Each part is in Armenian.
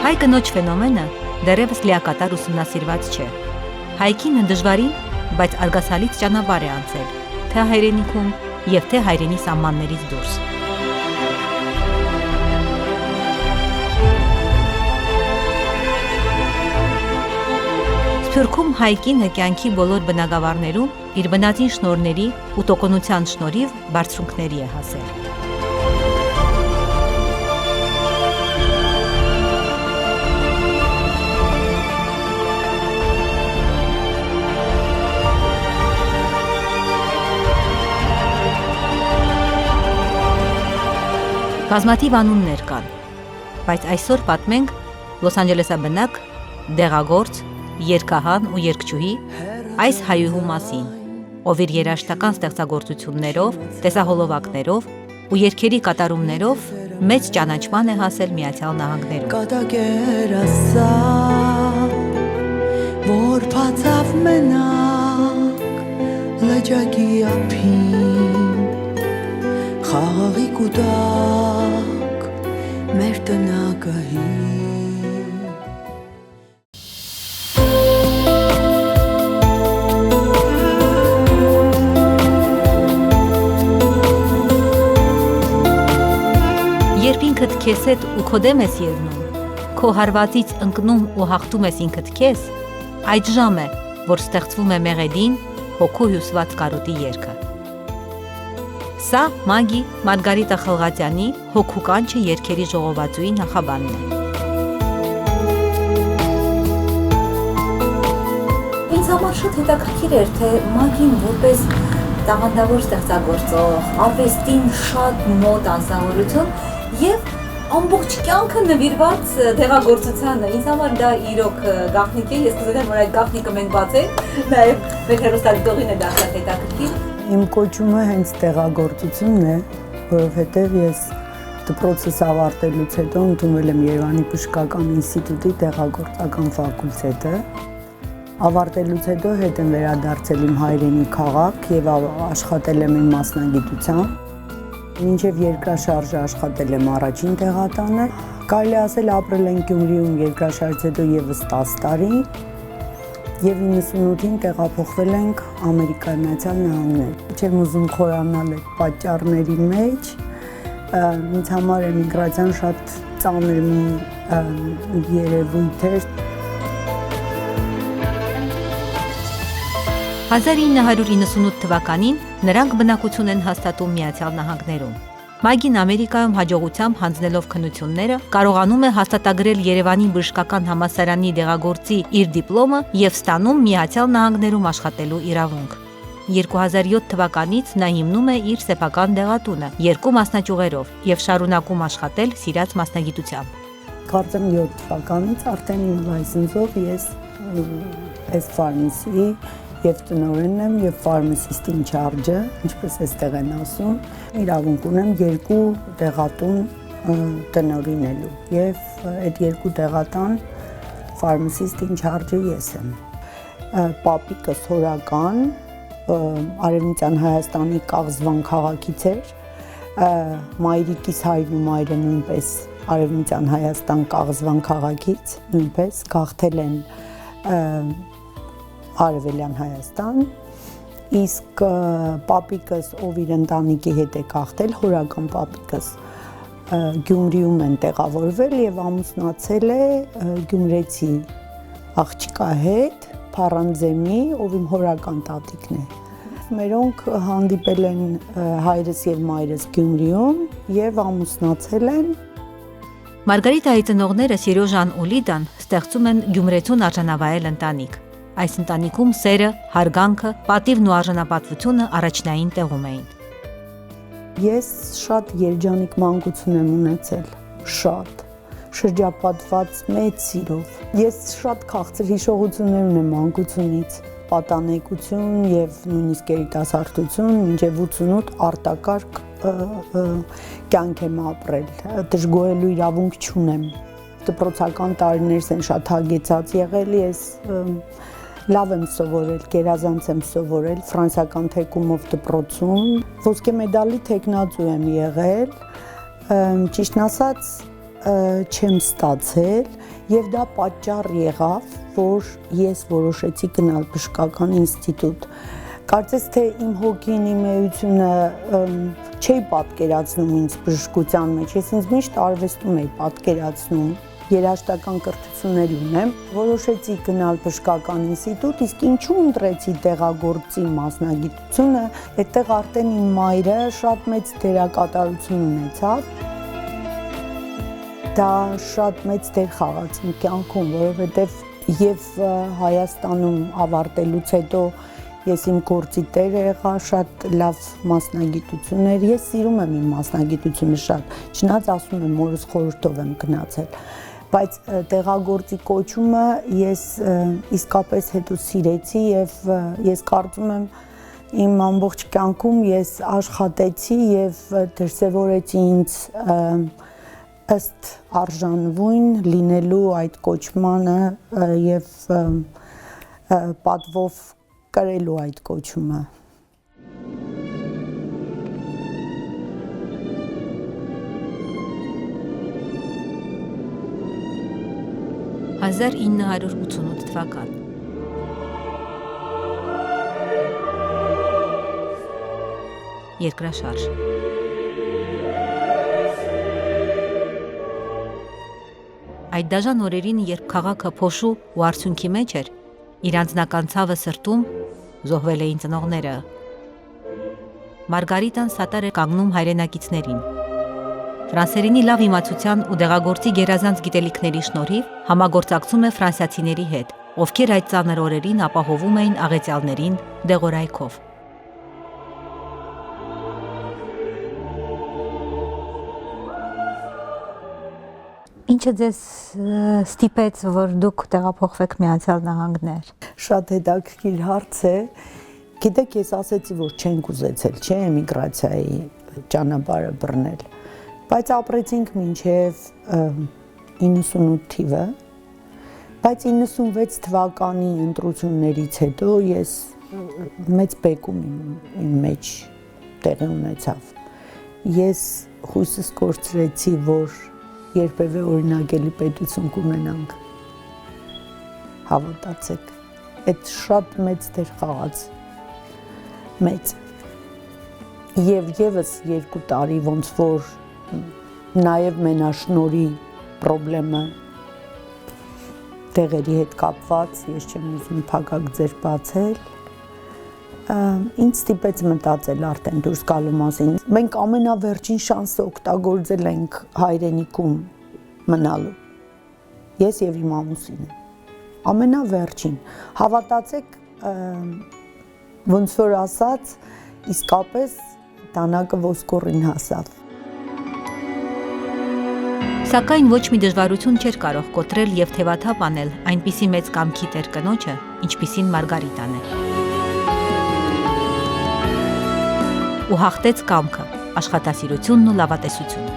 Հայ կնոջ ֆենոմենը դեռևս լիակատար ուսումնասիրված չէ։ Հայկինը դժվարին, բայց արգասալից ճանապարհ է անցել, թե հայրենիքում եւ թե հայրենի սահմաններից դուրս։ Սփյուռքում հայկինը կյանքի բոլոր բնագավառներում իր բնածին շնորհների ու տոկունության շնորհիվ բարձրունքների է հասել։ Բազմաթիվ անուններ կան, բայց այսօր պատմենք Լոս Անջելեսաբնակ, դեղագործ, երգահան ու երգչուհի այս հայուհու մասին, ով իր երաժշտական ստեղծագործություններով, տեսահոլովակներով ու երգերի կատարումներով մեծ ճանաչման է հասել Միացյալ Նահանգներում։ Կատակեր ասա, որ բացավ մենակ լճակի ափին, խաղաղի կուտակ մեր տնակահին։ Երբ ինքդ քեզ հետ ու քո դեմ ես ելնում, քո հարվածից ընկնում ու հաղթում ես ինքդ քեզ, այդ ժամ է, որ ստեղծվում է մեղեդին հոգու հյուսված կարոտի երգը։ Սա Մագի Մարգարիտա Խլղատյանի հոգու կանչը երգերի ժողովածուի նախաբանն է։ Ինձ համար շատ հետաքրքիր էր, թե Մագին որպես տաղանդավոր ստեղծագործող, արվեստին շատ մոտ անձնավորություն եւ ամբողջ կյանքը նվիրված դեղագործությանը։ Ինձ համար դա իրոք գաղտնիք է, ես կուզենամ, որ այդ գաղտնիքը մենք բացենք, նաեւ մեր հեռուստադիտողին է դա շատ հետաքրքիր։ Իմ կոչումը հենց տեղագործությունն է, որովհետև ես դպրոցս ավարտելուց հետո ընդունվել եմ Երևանի բժշկական ինստիտուտի տեղագործական ֆակուլտետը։ Ավարտելուց հետո հետ եմ վերադարձել իմ հայրենի քաղաք եւ աշխատել եմ իմ մասնագիտությամբ։ Մինչև երկրաշարժը աշխատել եմ առաջին տեղատանը։ Կարելի ասել ապրել եմ Գյումրիում երկրաշարժից հետո եւս 10 տարի։ Եվ 98-ին տեղափոխվել ենք Ամերիկայի Միացյալ Նահանգներ։ Չեմ ուզում խորանալ այդ պատճառների մեջ, ինձ համար էմիգրացիան շատ ծանր մի երևույթ էր։ 1998 թվականին նրանք բնակություն են հաստատում Միացյալ Նահանգներում։ Մագին Ամերիկայում հաջողությամբ հանձնելով քննությունները կարողանում է հաստատագրել Երևանի բժշկական համալսարանի դեղագործի իր դիպլոմը եւ ստանում Միացյալ Նահանգներում աշխատելու իրավունք։ 2007 թվականից նա հիմնում է իր սեփական դեղատունը 2 մասնաճյուղերով եւ շարունակում աշխատել սիրած մասնագիտությամբ։ Կարծեմ 7 թվականից արդեն իմ լայսենսով ես այս ֆարմասի եւ տնօրենն եմ եւ ֆարմասիստ in charge-ը, ինչպես էստեղ են ասում, իրավունք ունեմ 2 տեղատուն տնօրինելու եւ այդ 2 տեղատան ֆարմասիստ in charge-ը ես եմ։ Պապիկս հորական Արևմտյան Հայաստանի Կաղզվան քաղաքից էր, մայրիկիս հայրն ու մայրը նույնպես Արևմտյան Հայաստան Կաղզվան քաղաքից, նույնպես գաղթել են Արևելյան Հայաստան, իսկ պապիկս, ով իր ընտանիքի հետ է գաղթել, հորական պապիկս Գյումրիում են տեղավորվել եւ ամուսնացել է գյումրեցի աղջկա հետ, Փառանձեմի, ով իմ հորական տատիկն է։ Մերոնք հանդիպել են հայրս եւ մայրս Գյումրիում եւ ամուսնացել են։ Մարգարիտայի ծնողները Սիրոժան ու Լիդան ստեղծում են գյումրեցուն արժանավայել ընտանիք։ Այս ընտանիքում սերը, հարգանքը, պատիվն ու արժանապատվությունը առաջնային տեղում էին։ Ես շատ երջանիկ մանկություն եմ ունեցել, շատ, շրջապատված մեծ սիրով։ Ես շատ քաղցր հիշողություններ ունեմ մանկությունից, պատանեկություն եւ նույնիսկ երիտասարդություն, մինչեւ 88 արտակարգ կյանք եմ ապրել, դժգոհելու իրավունք չունեմ։ Դպրոցական տարիներս են շատ հագեցած եղել, ես լավ եմ սովորել, գերազանց եմ սովորել ֆրանսիական թեկումով դպրոցում, ոսկե մեդալի թեկնածու եմ եղել, ճիշտն ասած չեմ ստացել եւ դա պատճառ եղավ, որ ես որոշեցի գնալ բժշկական ինստիտուտ։ Կարծես թե իմ հոգին, իմ էությունը չէի պատկերացնում ինձ բժշկության մեջ, ես ինձ միշտ արվեստում էի պատկերացնում, երաժշտական կրթություններ ունեմ, որոշեցի գնալ բժշկական ինստիտուտ, իսկ ինչու ընտրեցի դեղագործի մասնագիտությունը, այդտեղ արդեն իմ մայրը շատ մեծ դերակատարություն ունեցավ։ Դա շատ մեծ դեր խաղաց իմ կյանքում, որովհետև եւ Հայաստանում ավարտելուց հետո ես իմ գործի տերը եղա, շատ լավ մասնագիտություն էր, ես սիրում եմ իմ մասնագիտությունը շատ, չնայած ասում եմ մորս խորհրդով եմ գնացել, բայց դեղագործի կոչումը ես իսկապես հետո սիրեցի եւ ես կարծում եմ իմ ամբողջ կյանքում ես աշխատեցի եւ դրսեւորեցի ինձ ըստ արժանվույն լինելու այդ կոչմանը եւ պատվով կրելու այդ կոչումը։ 1988 թվական Երկրաշարժ Այդ դաժան օրերին, երբ քաղաքը փոշու ու արցունքի մեջ էր, իր անձնական ցավը սրտում զոհվել էին ծնողները։ Մարգարիտան սատար է կանգնում հայրենակիցներին։ Ֆրանսերենի լավ իմացության ու դեղագործի գերազանց գիտելիքների շնորհիվ համագործակցում է ֆրանսիացիների հետ, ովքեր այդ ծանր օրերին ապահովում էին աղետյալներին դեղորայքով։ Ինչը ձեզ ստիպեց, որ դուք տեղափոխվեք Միացյալ Նահանգներ։ Շատ հետաքրքիր հարց է։ Գիտեք, ես ասեցի, որ չենք ուզեցել, չէ, էմիգրացիայի ճանապարհը բռնել, բայց ապրեցինք մինչև 98 թիվը, բայց 96 թվականի ընտրություններից հետո ես մեծ բեկում իմ մեջ տեղի ունեցավ։ Ես հույսս կորցրեցի, որ երբևէ օրինակելի պետություն կունենանք։ Հավատացեք, այդ շատ մեծ դեր խաղաց։ Մեծ։ Եվ եւս 2 տարի ոնց որ նաեւ մենաշնորի խնդրեմը տեղերի հետ կապված, ես չեմ ուզում փակակ ձեր բացել, ինձ ստիպեց մտածել արդեն դուրս գալու մասին։ Մենք ամենավերջին շանսը օգտագործել ենք հայրենիքում մնալու։ Ես եւ իմ ամուսինը։ Ամենավերջին։ Հավատացեք, ոնց որ ասած, իսկապես տանակը ոսկորին հասավ։ Սակայն ոչ մի դժվարություն չէր կարող կոտրել եւ թևաթափ անել այնպիսի մեծ կամքի տեր կնոջը, ինչպիսին Մարգարիտան է։ Ու հաղթեց կամքը, աշխատասիրությունն ու լավատեսությունը։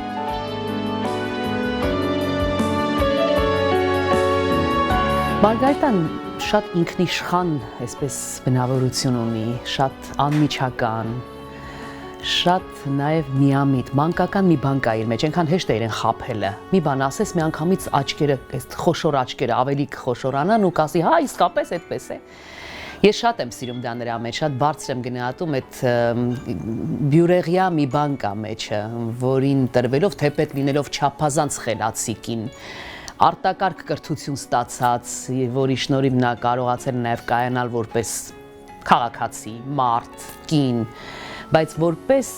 Մարգարիտան շատ ինքնիշխան, այսպես բնավորություն ունի, շատ անմիջական, շատ նաև միամիտ, մանկական մի բան կա իր մեջ, այնքան հեշտ է իրեն խաբելը։ Մի բան ասես, մի անգամից աչքերը, այս խոշոր աչքերը ավելի խոշորանան ու կասի, հա, իսկապես այդպես է։ Ես շատ եմ սիրում դա նրա մեջ, շատ բարձր եմ գնահատում այդ բյուրեղյա մի բան կա մեջը, որին տրվելով թեպետ լինելով չափազանց խելացիկին, արտակարգ կրթություն ստացած, որի շնորհիվ նա կարողացել նաև կայանալ որպես քաղաքացի, մարդ, կին, բայց որպես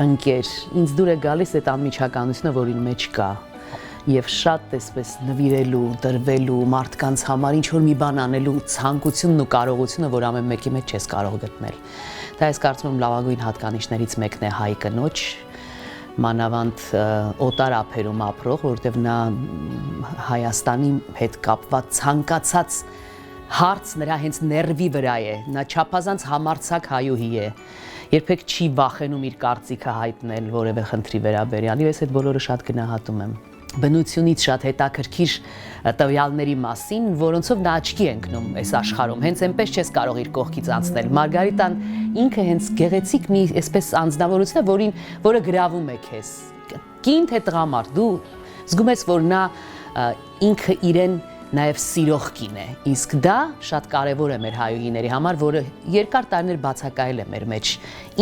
ընկեր ինձ դուր է գալիս այդ անմիջականությունը, որ իր մեջ կա եւ շատ այսպես նվիրելու, տրվելու մարդկանց համար ինչ որ մի բան անելու ցանկությունն ու կարողությունը, որ ամեն մեկի մեջ չես կարող գտնել։ Դա ես կարծում եմ լավագույն հատկանիշներից մեկն է հայ կնոջ, մանավանդ օտար ափերում ապրող, որովհետև նա Հայաստանի հետ կապված ցանկացած հարց նրա հենց ներվի վրա է, նա չափազանց համարձակ հայուհի է, երբեք չի վախենում իր կարծիքը հայտնել որևէ խնդրի վերաբերյալ, ես այդ բոլորը շատ գնահատում եմ։ Բնությունից շատ հետաքրքիր տվյալների մասին, որոնցով նա աչքի է ընկնում այս աշխարհում, հենց այնպես չես կարող իր կողքից անցնել։ Մարգարիտան ինքը հենց գեղեցիկ մի այսպես անձնավորություն է, որը գրավում է քեզ, կին թե տղամարդ, դու զգում ես, որ նա ինքը իրեն նաև սիրող կին է, իսկ դա շատ կարևոր է մեր հայուհիների համար, որը երկար տարիներ բացակայել է մեր մեջ,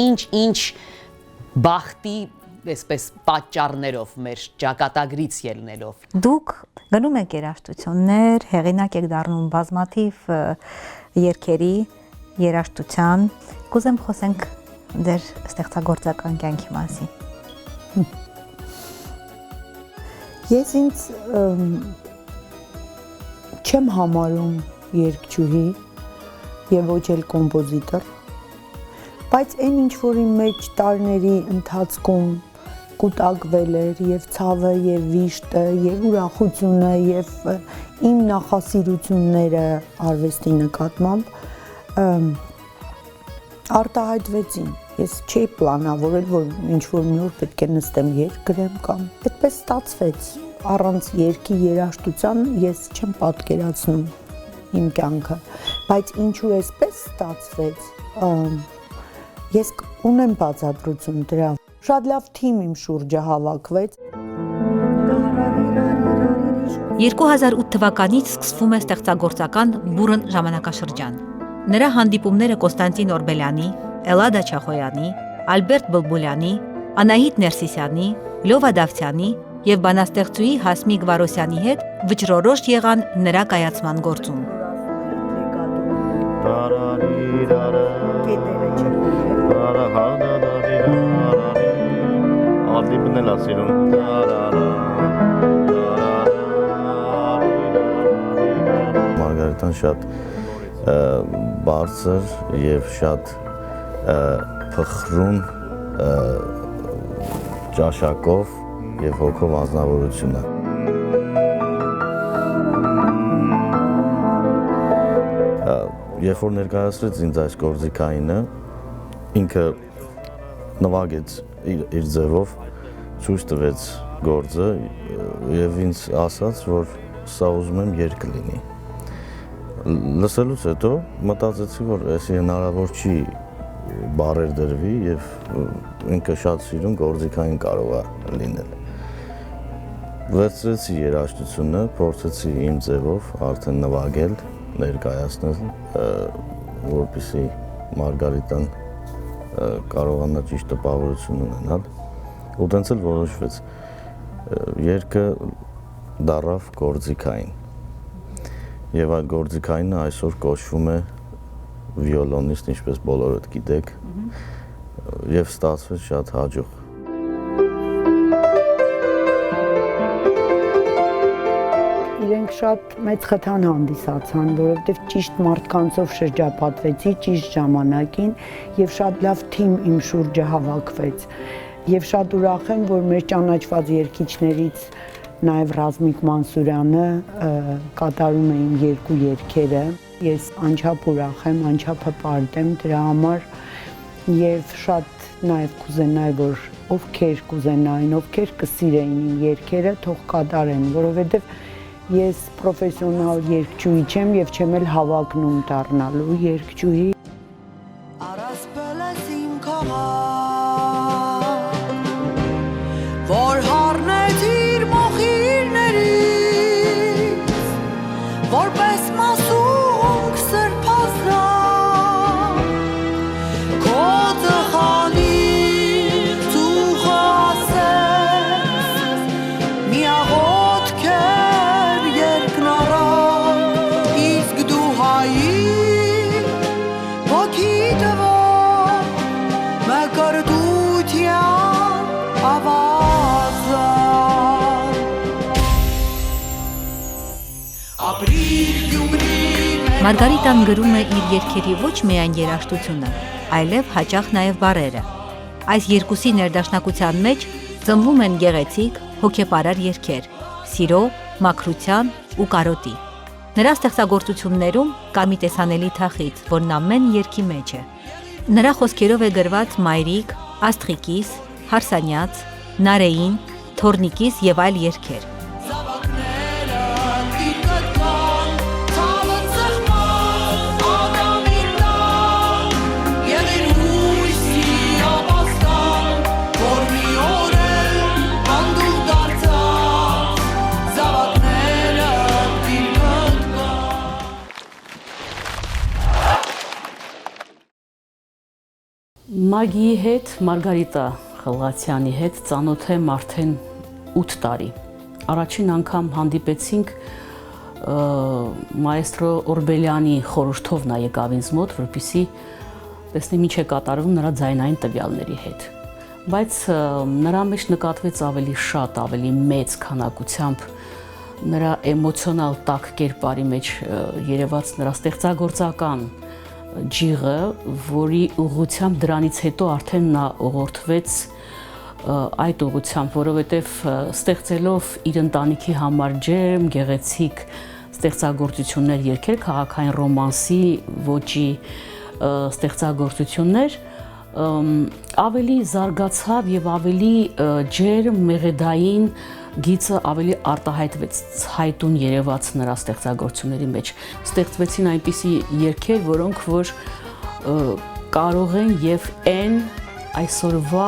ինչ բախտի այսպես պատճառներով, մեր ճակատագրից ելնելով։ Դուք գնում եք երաժշտություններ, հեղինակ եք դառնում բազմաթիվ երգերի, երաժշտության, կուզեմ խոսենք ձեր ստեղծագործական կյանքի մասին։ Ես ինձ չեմ համարում երգչուհի եւ ոչ էլ կոմպոզիտոր, բայց այն ինչ որ իմ մեջ տարիների ընթացքում կուտակվել էր եւ ցավը եւ վիշտը եւ ուրախությունը եւ իմ նախասիրությունները արվեստի նկատմամբ արտահայտվեցին։ Ես չէի պլանավորել, որ ինչ որ մի օր պետք է նստեմ երգ գրեմ կամ այդպես ստացվեց։ Առանց երգի երաժշտության ես չեմ պատկերացնում իմ կյանքը, բայց ինչու էսպես ստացվեց, ես ունեմ բացատրություն դրա։ Շատ լավ թիմ իմ շուրջը հավաքվեց։ 2008 թվականից սկսվում է ստեղծագործական բուռն ժամանակաշրջան։ Նրա հանդիպումները Կոստանտին Օրբելյանի, Էլադա Չախոյանի, Ալբերտ Բլբուլյանի, Անահիտ Ներսիսյանի, Լյովա Դավթյանի եւ բանաստեղծուհի Հասմիկ Վարոսյանի հետ վճռորոշ եղան նրա կայացման գործում։ Մարգարիտան շատ բարձր եւ շատ փխրուն ճաշակով եւ հոգով անձնավորություն է։ Երբ որ ներկայացրեց ինձ այս գործիքայինը, ինքը նվագեց իր ձևով, ցույց տվեց գործը եւ ինձ ասաց, որ սա ուզում եմ երգ լինի։ Լսելուց հետո մտածեցի, որ այսի հնարավոր չի բառեր դրվի եւ ինքը շատ սիրուն գործիքային կարող է լինել։ Վերցրեցի երաժշտությունը, փորձեցի իմ ձևով արդեն նվագել, ներկայացնել, որպեսզի Մարգարիտան կարողանա ճիշտ տպավորություն ունենալ, ու տենց էլ որոշվեց։ Երգը դառավ գործիքային։ Եվ այդ գործիքայինը այսօր կոչվում է վիոլոնիստ, ինչպես բոլորդ գիտեք, եւ ստացվեց շատ հաջող։ Իրենք շատ մեծ խթան հանդիսացան, որովհետև ճիշտ մարդկանցով շրջապատվեցի ճիշտ ժամանակին եւ շատ լավ թիմ իմ շուրջը հավաքվեց։ Եվ շատ ուրախ եմ, որ մեր ճանաչված երգիչներից նաեւ Ռազմիկ Մանսուրյանը կատարում է իմ երկու երգերը։ Ես անչափ ուրախ եմ, անչափ հպարտ եմ դրա համար եւ շատ նաեւ կուզենայի, որ ովքեր կուզենային, ովքեր կսիրեին իմ երգերը, թող կատարեն, որովհետեւ ես պրոֆեսիոնալ երգչուհի չեմ եւ չեմ էլ հավակնում դառնալու երգչուհի։ Արասպելես իմ քաղաք, որ հառնեց իր մոխիրներից, որպես մասունք սրբազան, քո տխալից ու խասես, միաղոտ կեր երկնարան, իսկ դու հայի ոգի տվող մկրտության ավազան։ Ապրիր Գյումրի Մարգարիտան գրում է իր երգերի ոչ միայն երաժշտությունը, այլև հաճախ նաև բառերը։ Այս երկուսի ներդաշնակության մեջ ծնվում են գեղեցիկ, հոգեպարար երգեր՝ սիրո, մաքրության ու կարոտի։ Նրա ստեղծագործություններում կա մի տեսանելի թախիծ, որն ամեն երգի մեջ է։ Նրա խոսքերով է գրված Մայրիկ, Աստղիկիս, Հարսանյաց, Նարեին, Թորնիկիս եւ այլ երգեր։ Զավակները դիրկտան, ցավը ծխման, ադամին տան, և իր հույսի ապաստան, որ մի օր էլ հանդուրժի Մագիի հետ, Մարգարիտա Խլղացյանի հետ ծանոթ եմ արդեն 8 տարի։ Առաջին անգամ հանդիպեցինք մայստրո Օրբելյանի խորհրդով նա եկավ ինձ մոտ, որպեսզի տեսնեմ ինչ է կատարվում նրա ձայնային տվյալների հետ։ Բայց նրա մեջ նկատվեց ավելի շատ, ավելի մեծ քանակությամբ նրա էմոցիոնալ տաք կերպարի մեջ երևաց նրա ստեղծագործական ջիղը, որի ուղղությամբ դրանից հետո արդեն նա ուղղորդվեց այդ ուղղությամբ, որովհետև ստեղծելով իր ընտանիքի համար ջերմ, գեղեցիկ ստեղծագործություններ երգեր, քաղաքային ռոմանսի ոճի ստեղծագործություններ, ավելի զարգացավ եւ ավելի ջերմ, մեղեդային գիծը ավելի արտահայտվեց, ցայտուն երևաց նրա ստեղծագործությունների մեջ։ Ստեղծվեցին այնպիսի երգեր, որոնք որ կարող են եւ այն այսօրվա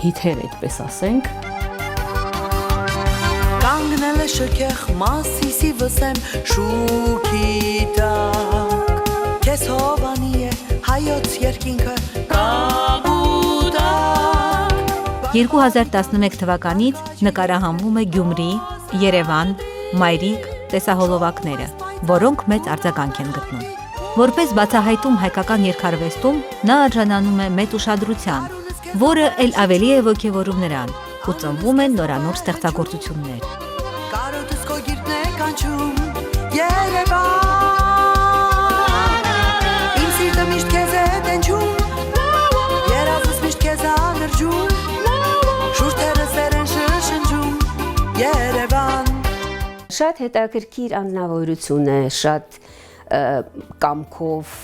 հիթեր, այդպես ասենք։ Կանգնել է շքեղ Մասիսի վսեմ շուքի տակ, Քեզ հովանի է հայոց երկինքը կաղուտակ։ 2011 թվականից նկարահանվում է Գյումրի, Երևան, Մայրիկ տեսահոլովակները, որոնք մեծ արձագանք են գտնում։ Որպես բացահայտում հայկական երգարվեստում նա արժանանում է մեծ ուշադրության, որը ել ավելի է ոգևորում նրան ու ծնվում են նորանոր ստեղծագործություններ։ Կարոտս քո գիրկն է կանչում Երևան, Իմ սիրտը միշտ քեզ է տենչում, Երազս միշտ քեզ ալրջում, Շուրթերը սեր են շշնջում Երևան։ Շատ հետաքրքիր անձնավորություն է, շատ կամքով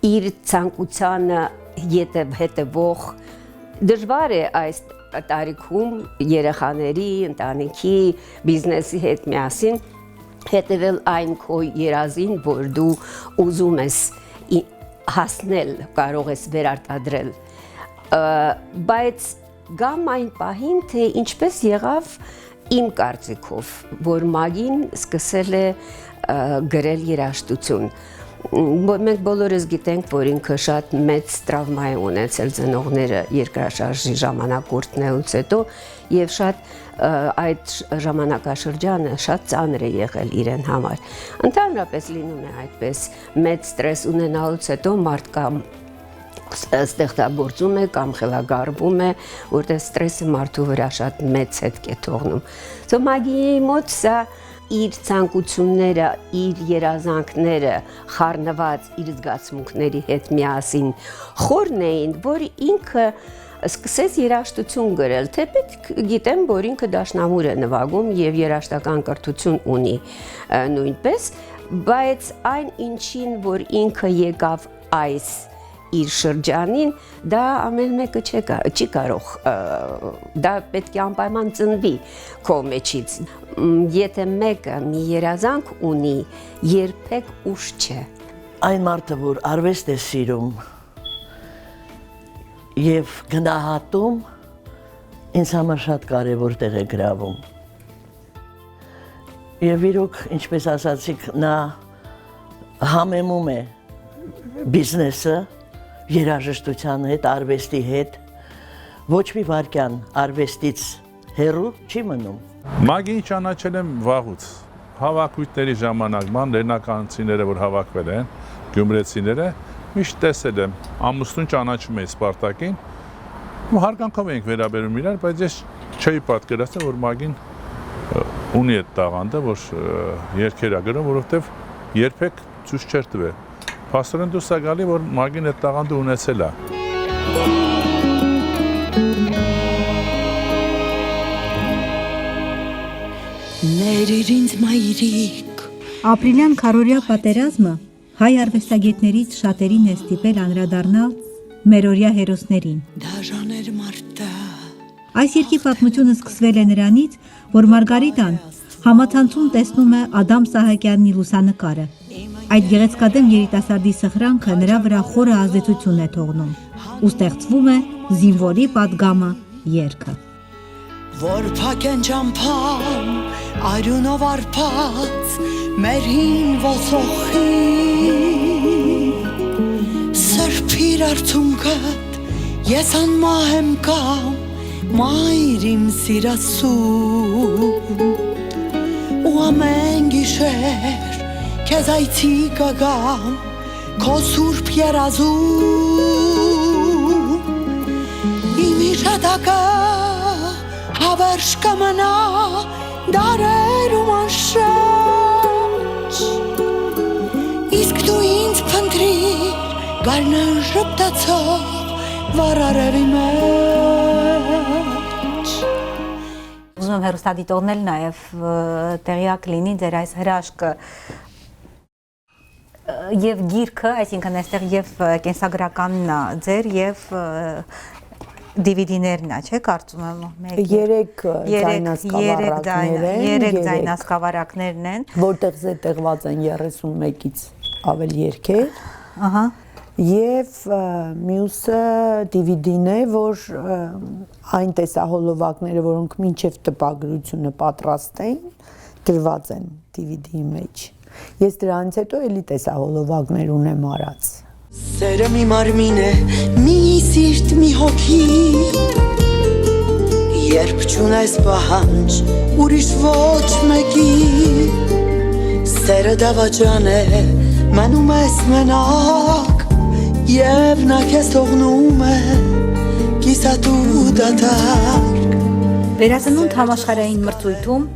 իր ցանկությանը հետևող, դժվար է այս տարիքում երեխաների, ընտանիքի, բիզնեսի հետ միասին հետևել այն քո երազին, որ դու ուզում ես հասնել, կարող ես վերարտադրել, բայց գամ այն պահին, թե ինչպես եղավ իմ կարծիքով, որ Մագին սկսել է գրել երաժշտություն։ Մենք բոլորս գիտենք, որ ինքը շատ մեծ տրավմա է ունեցել ծնողները երկրաշարժի ժամանակ օրհնելուց հետո եւ շատ այդ ժամանակաշրջանը շատ ծանր է եղել իրեն համար։ Ընդհանրապես լինում է այդպես, մեծ ստրես ունենալուց հետո մարդկա ստեղծագործում է կամ խելագարվում է, որտեղ ստրեսը մարդու վրա շատ մեծ հետք է թողնում։ Մագիի մոտ սա իր ցանկությունները, իր երազանքները խառնված իր զգացմունքների հետ միասին խորն էին, որ ինքը սկսեց երաժշտություն գրել, թեպետ գիտեմ, որ ինքը դաշնամուր է նվագում եւ երաժշտական կրթություն ունի նույնպես, բայց այն ինչին, որ ինքը եկավ այս իր շրջանին, դա ամեն մեկը չի կարող, դա պետք է անպայման ծնվի քո մեջից։ Եթե մեկը մի երազանք ունի, երբեք ուշ չէ։ Այն մարդը, որ արվեստ է սիրում եւ գնահատում, ինձ համար շատ կարեւոր տեղ է գրավում։ Եվ իրոք, ինչպես ասացիք, նա համեմում է բիզնեսը երաժշտության հետ, արվեստի հետ, ոչ մի վարքյան արվեստից հեռու չի մնում։ Մագին ճանաչել եմ վաղուց, հավաքույթների ժամանակ, լեռնականցիները, որ հավաքվել են, գյումրեցիները, միշտ տեսել եմ, ամուսնուն ճանաչում էի Սպարտակին, ու հարգանքով էինք վերաբերում իրար, բայց ես չէի պատկերացնում, որ Մագին ունի այդ տաղանդը, որ երգեր է գրում, որովհետև երբեք ցույց չէր տվել։ Փաստորեն դուրս է գալի, որ Մագին այդ տաղանդը ունեցել է։ Ներիր ինձ մայրիկ։ Ապրիլյան քարորյա պատերազմը հայ արվեստագետներից շատերին է ստիպել անդրադառնալ մերօրյա հերոսներին։ Դաժաներ մարդը։ Այս երգի պատմությունը սկսվել է նրանից, որ Մարգարիտան համացանցում տեսնում է Ադամ Սահակյանի լուսանկարը։ Այդ գեղեցկադեմ երիտասարդի սխրանքը նրա վրա խորը ազդեցություն է թողնում ու ստեղծվում է զինվորի պատգամը երգը։ Որ փակեն ճամփան, արյունով արփած, մեր հին ոսոխի, սրբի Շփիր արցունքդ, ես անմահ եմ կամ մայր իմ սիրասուն ու ամեն գիշեր քեզ այցի կգամ քո սուրբ երազում իմ իշադակը հավերժ կմնա դարերում անշաջ իսկ դու ինձ փնտրիր գարնան շպտացող վարարևի մեջ Ուզում եմ հեռուստադիտողնել նաև տեղյակ լինի ձեր այս հրաշքը եւ գիրքը, այսինքն այստեղ եւ կենսագրականն է ձեր եւ DVD-ներն է, չէ՞, կարծում եմ, երեք ձայնասկավառակներն են, որտեղ զետեղված են 31-ից ավել երգեր։ Ահա։ Եվ մյուսը DVD-ն է, որ այն տեսահոլովակները, որոնք մինչև տպագրությունը պատրաստ էին, դրված են DVD-ի մեջ։ Ես դրանից հետո էլի տեսահոլովակներ ունեմ արած։ Սերը մի մարմին է, մի սիրտ, մի հոգի Երբ չունես պահանջ, ուրիշ ոչ մեկի Սերը դավաճան է, մնում ես մենակ Եվ նա քեզ թողնում է, կիսատու դատարկ Վերածնունդ համաշխարհային մրցույթում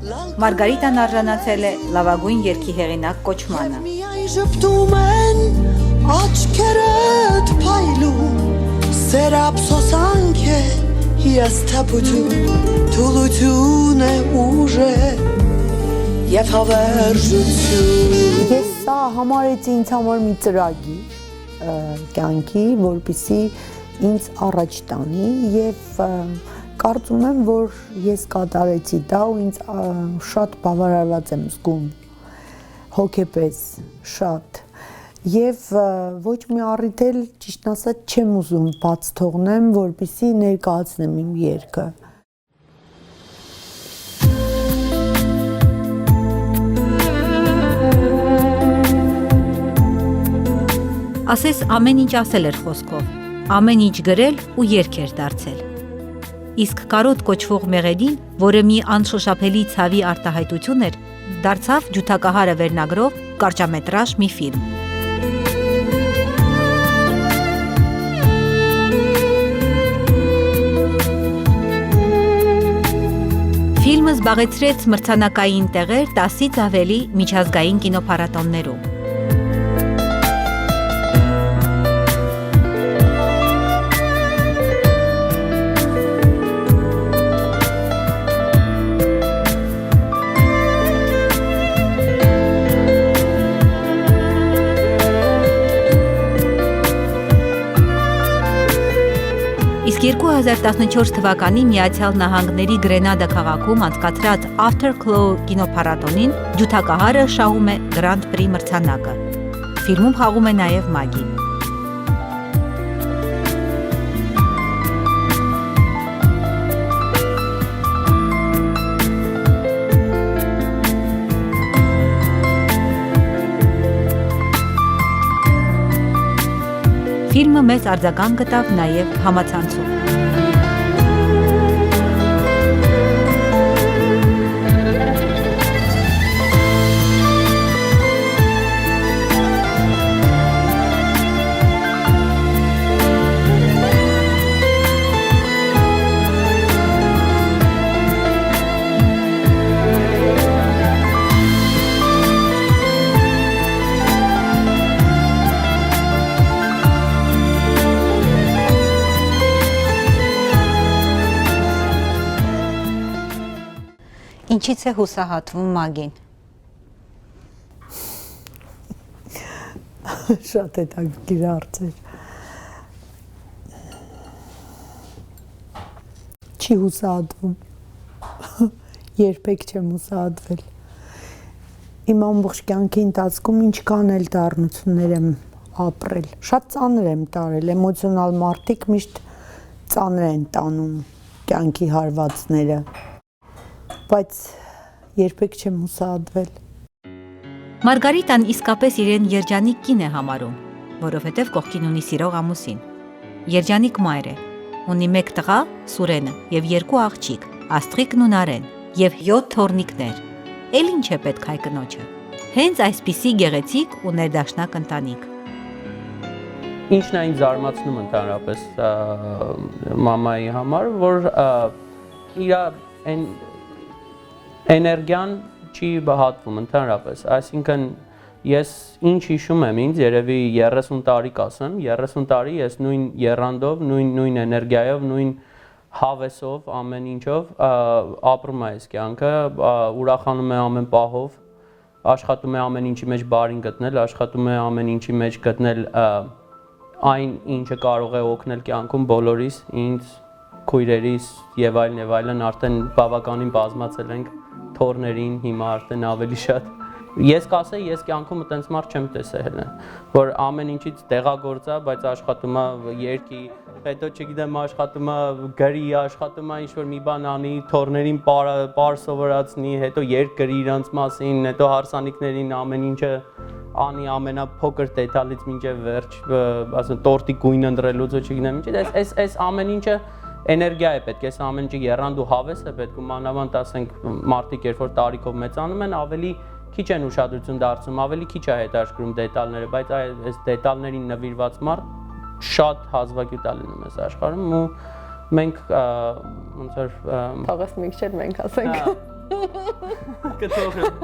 Մարգարիտան արժանացել է լավագույն երգի հեղինակ կոչմանը։ Միայն ժպտում են աչքերդ փայլում Սերը ափսոսանք է, ես թափություն Թուլություն է ուժ է և հավերժություն Ես սա համարեցի ինձ համար մի ծրագիր կյանքի, որպեսզի ինձ առաջ տանի և կարծում եմ, որ ես կատարեցի դա ու ինձ շատ բավարարված եմ զգում հոգեպես շատ եւ ոչ մի առիթ էլ ճիշտն ասած չեմ ուզում բաց թողնեմ, որպեսզի ներկայացնեմ իմ երգը Ասես ամեն ինչ ասել էր խոսքով, ամեն ինչ գրել ու երգ էր դարձել։ Իսկ կարոտ կոչվող մեղեդին, որը մի անշոշափելի ցավի արտահայտություն էր, դարձավ ջութակահարը վերնագրով կարճամետրաժ մի ֆիլմ։ Ֆիլմը զբաղեցրեց մրցանակային տեղեր 10-ից ավելի միջազգային կինոփառատոներում։ Իսկ 2014 թվականի Միացյալ Նահանգների Գրենադա քաղաքում անցկացրած Afterglow կինոփառատոնին ջութակահարը շահում է Grand Prix մրցանակը։ Ֆիլմում խաղում է նաև Մագին։ Ֆիլմը մեծ արձագանք գտավ նաև համացանցում։ Ինչից է հուսահատվում Մագին։ Շատ հետաքրքիր հարցեր։ Չի հուսահատվում։ Երբեք չեմ հուսահատվել։ Իմ ամբողջ կյանքի ընթացքում ինչքան էլ դառնություններ եմ ապրել։ Շատ ծանր եմ տարել, էմոցիոնալ մարդիկ միշտ ծանր են տանում կյանքի հարվածները։ Բայց երբեք չեմ հուսահատվել։ Մարգարիտան իսկապես իրեն երջանիկ կին է համարում, որովհետև կողքին ունի սիրող ամուսին։ Երջանիկ մայր է, ունի 1 տղա՝ Սուրենը եւ 2 աղջիկ՝ Աստղիկն ու Նարեն եւ 7 թոռնիկներ։ Էլ ինչ է պետք հայ կնոջը։ Հենց այսպիսի գեղեցիկ ու ներդաշնակ ընտանիք։ Ինչն այն զարմացնում ընդհանրապես մամայի համար, որ իր էներգիան չի բհատվում ընդհանրապես, այսինքն ես ինչ հիշում եմ ինձ, երևի 30 տարի կասեմ, 30 տարի ես նույն եռանդով, նույն էներգիայով, նույն հավեսով, ամեն ինչով ապրում եմ այս կյանքը, ուրախանում եմ ամեն պահով, աշխատում եմ ամեն ինչի մեջ բարին գտնել, աշխատում եմ ամեն ինչի մեջ գտնել այն ինչը կարող է օգնել կյանքում բոլորիս, ինձ, քույրերիս եւ այլն, արդեն բավականին բազմացել ենք թորներին, հիմա արդեն ավելի շատ։ Ես կասեի, ես կյանքում այտենց մարդ չեմ տեսել, որ ամեն ինչից տեղագործա, բայց աշխատում է երկի, հետո չգիտեմ աշխատում է գրի, աշխատում է ինչ-որ մի բան անի, թորներին պար սովորացնի, հետո երկ գրի իրանց մասին, հետո հարսանիքներին ամեն ինչը անի ամենափոքր դետալից մինչև վերջ, ասեն տորտի գույն ընտրելուց, չգիտեմ ինչ, այս ամեն ինչը էներգիա է պետք, այս ամեն ինչը եռանդ ու հավես է պետք, ու մանավանդ ասենք մարդիկ երբ որ տարիքով մեծանում են, ավելի քիչ են ուշադրություն դարձնում, ավելի քիչ է հետաքրքրում դետալները, բայց այս դետալներին նվիրված մարդ շատ հազվագյուտ է լինում այս աշխարհում ու մենք ոնց որ թողես մենք չէ մենք ասենք կթողեմ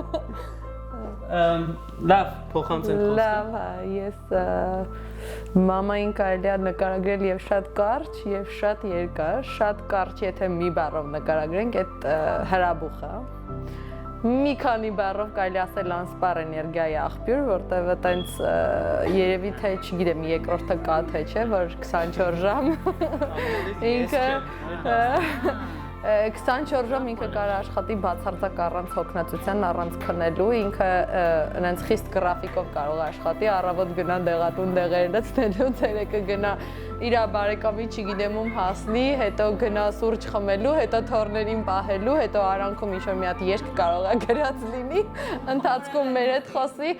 լավ փոխանցենք խոսքը լավ ես մամային կարելի է նկարագրել եւ շատ կարճ եւ շատ երկար շատ կարճ եթե մի բառով նկարագրենք այդ հրաբուխ է մի քանի բառով կարելի ասել անսպառ էներգիայի աղբյուր, որտեղ այտենց երևի թե չգիտեմ երկրորդը կա թե չէ, որ 24 ժամ ինքը 24 ժամ ինքը կարող աշխատի բացարձակ առանց հոգնածության, առանց քնելու, ինքը այնց խիստ գրաֆիկով կարող աշխատի, առավոտ գնա դեղատուն դեղերը լցնելու, ցերեկը գնա իր բարեկամի չգիտեմ ում հասնի, հետո գնա սուրճ խմելու, հետո թորներին պահելու, հետո արանքում ինչ-որ մի հատ երգ կարող է գրած լինի, ընթացքում մեր հետ խոսի։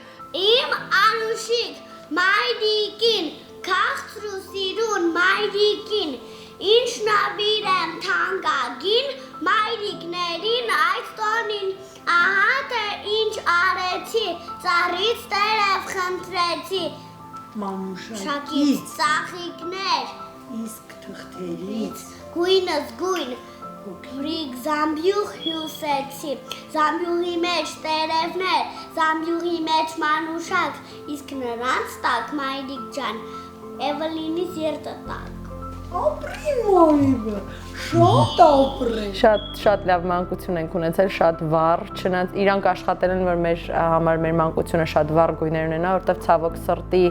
Իմ Անուշիկ, մայրիկին, քաղցրու սիրուն մայրիկին, ինչ նավիր եմ թանկագին, մայրիկներին այս տոնին, ահա թե ինչ արեցի, ծառից տերև խնդրեցի, Մանուշակից ծաղիկներ, իսկ թղթերից գույնս գույն, հուքրիկ զամբյուղ հյուսեցի, զամբյուղի մեջ տերևներ, զամբյուղի մեջ մանուշակ, իսկ նրանց տակ մայրիկ ջան, Էվելինից երդը տակ։ Ապրի մայրը, շատ ապրի։ Շատ լավ մանկություն ենք ունեցել, շատ վառ, չնայած իրանք աշխատել են, որ մեր համար մեր մանկությունը շատ վառ գույներ ունենա, որտեղ ցավոք սրտի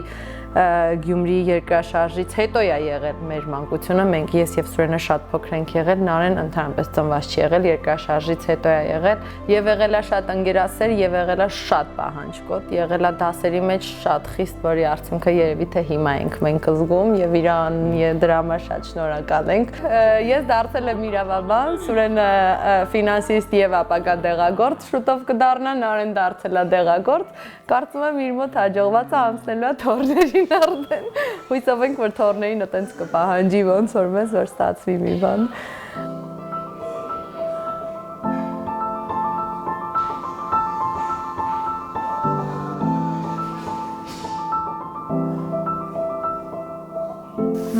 Գյումրիի երկրաշարժից հետո է եղել մեր մանկությունը, մենք ես եւ Սուրենը շատ փոքր ենք եղել, Նարեն ընդհանրապես ծնված չի եղել, երկրաշարժից հետո է եղել, եւ եղել է շատ ընկերասեր, եւ եղել է շատ պահանջկոտ, եղել է դասերի մեջ շատ խիստ, որի արդյունքը երևի թե հիմա ենք մենք զգում եւ իրան դրա համար շատ շնորհակալ ենք։ Ես դարձել եմ իրավաբան, Սուրենը ֆինանսիստ եւ ապագա դեղագործ, շուտով կդառնա, Նարեն դարձել է դեղագործ, կարծում եմ իր մոտ հաջողված է անցնելու է թորներին արդեն։ Հույսով ենք, որ թորներին այտենց կպահանջի ոնց որ մեզ, որ ստացվի մի բան։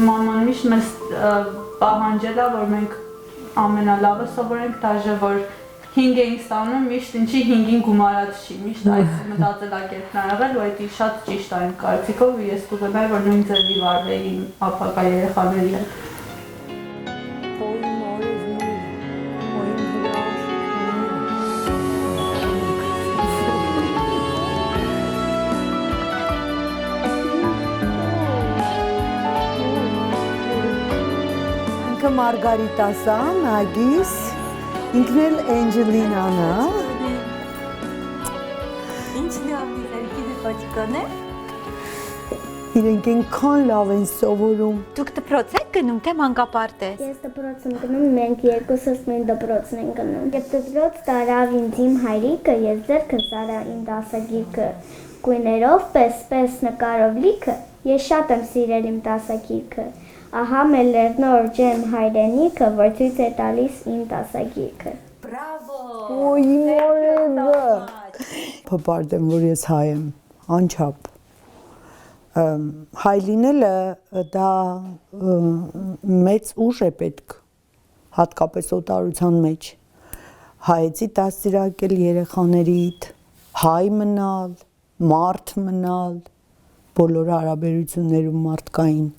Մաման միշտ մեզ պահանջել է, որ մենք ամենալավը սովորենք, դաժե որ 5 էինք ստանում, միշտ ինչի 5-ին գումարած չի, միշտ այս մտածելակերպն ա եղել, ու այդ շատ ճիշտ այն կարծիքով ես կուզենայի, որ նույն ձևի վարվեի իմ ապագա երեխաների հետ։ Ինքը Մարգարիտասա, Նագիս, ինքն էլ Էնջելինան է։ Ինչ լավ դիզայնի պատիկան է։ Իրենք այնքան լավ են սովորում։ Դուք դպրոց եք գնում, թե մանկապարտ եք։ Ես դպրոց եմ գնում, մենք երկուսս մենք դպրոցն ենք գնում։ Երբ դպրոց տարավ ինձ իմ հայրիկը, ես ձեռքս արա իմ դասագիրքը գույներով, պես նկարով լիքը, Ես շատ եմ սիրել իմ դասագիրքը։ Ահա մեր Լեռնոր ջեմ հայրենիքը, որ ցույց է տալիս իմ դասագիրքը։ Ոյ մորևը։ Փոփարտեմ, որ ես հայ եմ, անչափ։ Հայ լինելը դա մեծ ուժ է պետք, հատկապես օտարության մեջ։ Հայեցի դաստիարակել երեխաներիդ, հայ մնալ, մարդ մնալ, բոլոր հարաբերություններում մարդկային։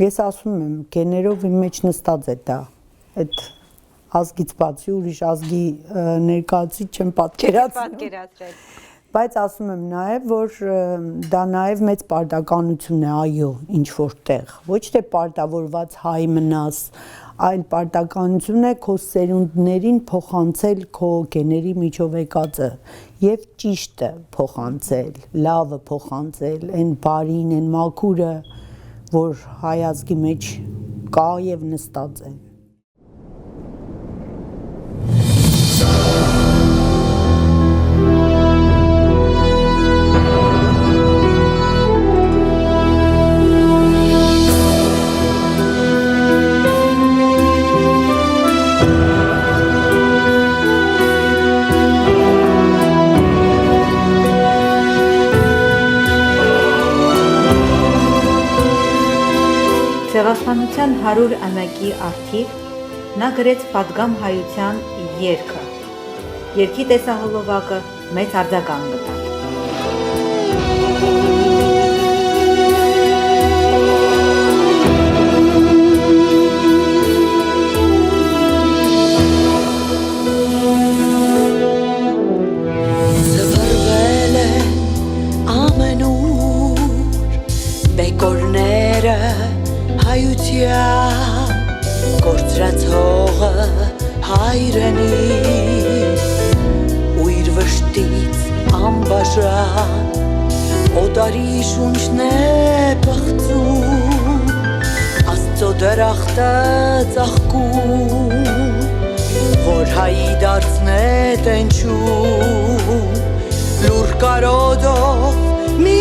Ես ասում եմ, գեներով իմ մեջ նստած է դա, այդ ազգից բացի ուրիշ ազգի ներկայացի չեմ պատկերացրել։ Բայց ասում եմ նաև, որ դա նաև մեծ պարտականություն է, այո, ինչ որտեղ։ Ոչ թե պարտավորված հայ մնաս, այլ պարտականություն է քո սերունդներին փոխանցել քո գեների միջով եկածը եւ ճիշտը փոխանցել, լավը փոխանցել, այն բարին, այն մաքուրը, որ հայ ազգի մեջ կա եւ նստած է։ Ցեղասպանության 100 ամյակի առթիվ նա գրեց պատգամ հայության երգը։ Երգի տեսահոլովակը մեծ արձագանք գտավ։ Զվարվել են ամենուր բեկորները հայության կորցրած հողը հայրենի ու իր վշտից անբաժան օտարի շունչն է բաղծում Աստծո դրախտը ծաղկում որ հայի դարձնե տենչում լուր կարոդով մի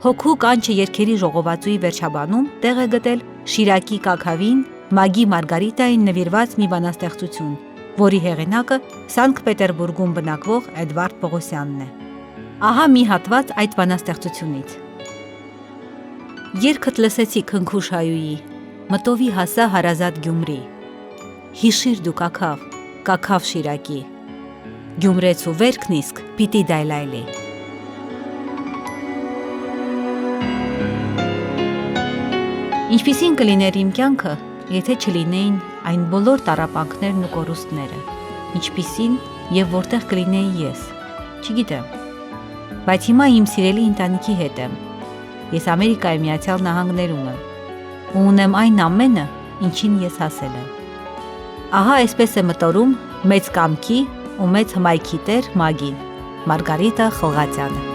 Հոգու կանչը երգերի ժողովածուի վերջաբանում տեղ է գտել Շիրակի Կաքավին Մագի Մարգարիտային նվիրված մի բանաստեղծություն, որի հեղինակը Սանկտ Պետերբուրգում բնակվող Էդվարդ Պողոսյանն է։ Ահա մի հատված այդ բանաստեղծությունից։ Երգդ լսեցի քնքուշ հայուի, մտովի հասա հարազատ Գյումրի։ Հիշիր դու Կաքավ Շիրակի, Գյումրեցու վերքն իսկ պիտի դայլայլի։ Ինչպիսին կլիներ իմ կյանքը, եթե չլինեին այն բոլոր տառապանքներն ու կորուստները, ինչպիսին եւ որտեղ կլինեի ես, չգիտեմ։ Բայց հիմա իմ սիրելի ընտանիքի հետ եմ։ Ես Ամերիկայի Միացյալ Նահանգներում եմ ու ունեմ այն ամենը, ինչին ես հասել եմ։ Ահա այսպես է մտորում մեծ կամքի ու մեծ հմայքի տեր Մագին, Մարգարիտա Խլղատյանը։